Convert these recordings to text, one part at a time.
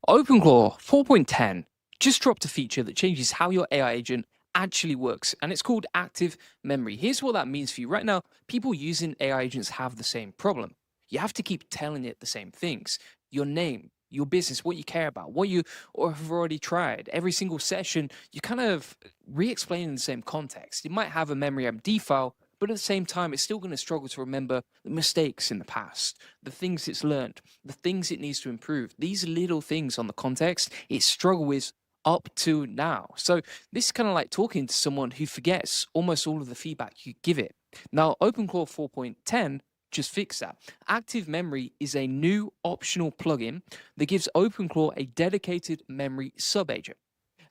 OpenClaw 4.10 just dropped a feature that changes how your AI agent actually works, and it's called active memory. Here's what that means for you. Right now, people using AI agents have the same problem. You have to keep telling it the same things: your name, your business, what you care about, what you or have already tried. Every single session, you kind of re explain in the same context. It might have a memory MD file, but at the same time, it's still going to struggle to remember the mistakes in the past, the things it's learned, the things it needs to improve. These little things on the context it struggled with up to now. So this is kind of like talking to someone who forgets almost all of the feedback you give it. Now, OpenClaw 4.10 just fixed that. Active Memory is a new optional plugin that gives OpenClaw a dedicated memory subagent.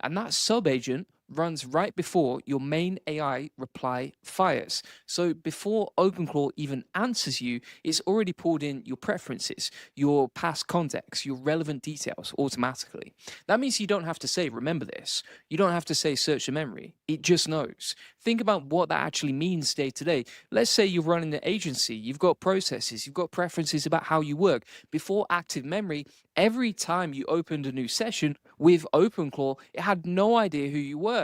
And that subagent runs right before your main AI reply fires. So before OpenClaw even answers you, it's already pulled in your preferences, your past context, your relevant details automatically. That means you don't have to say, remember this. You don't have to say, search the memory. It just knows. Think about what that actually means day to day. Let's say you're running an agency, you've got processes, you've got preferences about how you work. Before active memory, every time you opened a new session with OpenClaw, it had no idea who you were.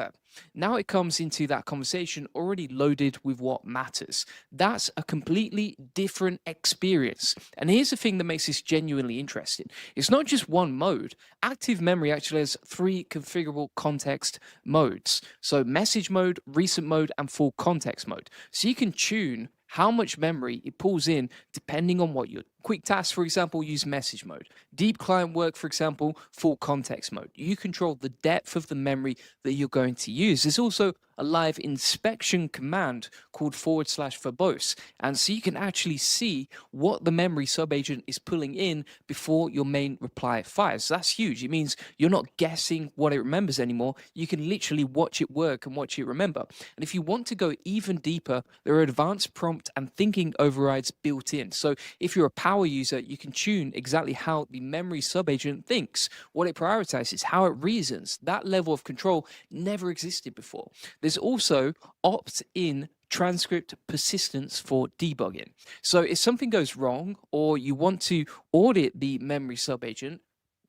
Now it comes into that conversation already loaded with what matters. That's a completely different experience. And here's the thing that makes this genuinely interesting. It's not just one mode. Active memory actually has 3 configurable context modes. So message mode, recent mode, and full context mode. So you can tune how much memory it pulls in depending on what you're quick tasks, for example, use message mode. Deep client work, for example, full context mode. You control the depth of the memory that you're going to use. There's also a live inspection command called /verbose. And so you can actually see what the memory subagent is pulling in before your main reply fires. So that's huge. It means you're not guessing what it remembers anymore. You can literally watch it work and watch it remember. And if you want to go even deeper, there are advanced prompt and thinking overrides built in. So if you're a power user, you can tune exactly how the memory subagent thinks, what it prioritizes, how it reasons. That level of control never existed before. There's also opt-in transcript persistence for debugging. So if something goes wrong or you want to audit the memory subagent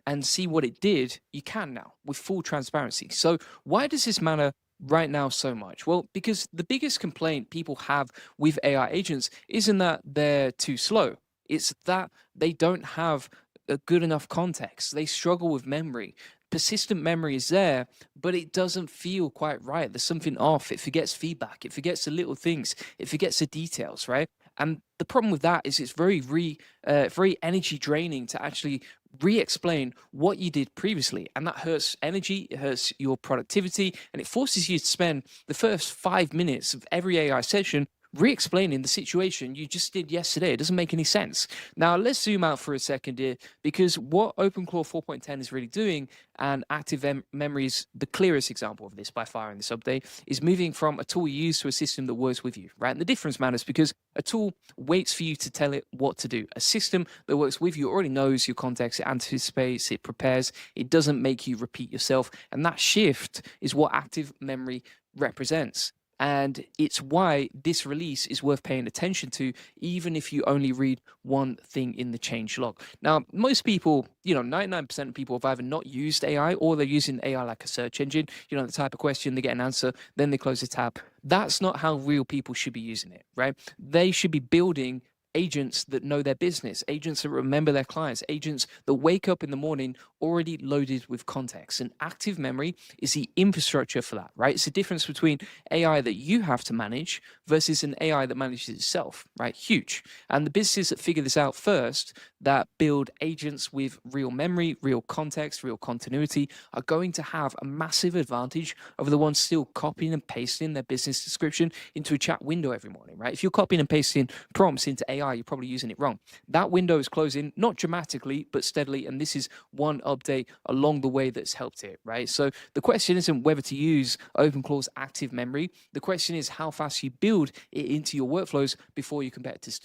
and see what it did, you can now with full transparency. So why does this matter right now so much? Well, because the biggest complaint people have with AI agents isn't that they're too slow. It's that they don't have a good enough context. They struggle with memory. Persistent memory is there, but it doesn't feel quite right. There's something off. It forgets feedback. It forgets the little things. It forgets the details, right? And the problem with that is it's very energy draining to actually re-explain what you did previously, and that hurts energy, it hurts your productivity, and it forces you to spend the first 5 minutes of every AI session re-explaining the situation you just did yesterday. It doesn't make any sense. Now let's zoom out for a second here, because what OpenClaw 4.10 is really doing, and active memory is the clearest example of this by far in this update, is moving from a tool you use to a system that works with you, right? And the difference matters because a tool waits for you to tell it what to do. A system that works with you already knows your context, it anticipates, it prepares, it doesn't make you repeat yourself. And that shift is what active memory represents. And it's why this release is worth paying attention to, even if you only read one thing in the change log. Now, most people, 99% of people have either not used AI or they're using AI like a search engine. The type of question, they get an answer, then they close the tab. That's not how real people should be using it, right? They should be building agents that know their business, agents that remember their clients, agents that wake up in the morning already loaded with context. And active memory is the infrastructure for that, right? It's the difference between AI that you have to manage versus an AI that manages itself, right? Huge. And the businesses that figure this out first, that build agents with real memory, real context, real continuity, are going to have a massive advantage over the ones still copying and pasting their business description into a chat window every morning, right? If you're copying and pasting prompts into AI, you're probably using it wrong. That window is closing, not dramatically, but steadily. And this is one update along the way that's helped it, right? So the question isn't whether to use OpenClaw's active memory. The question is how fast you build it into your workflows before your competitors do.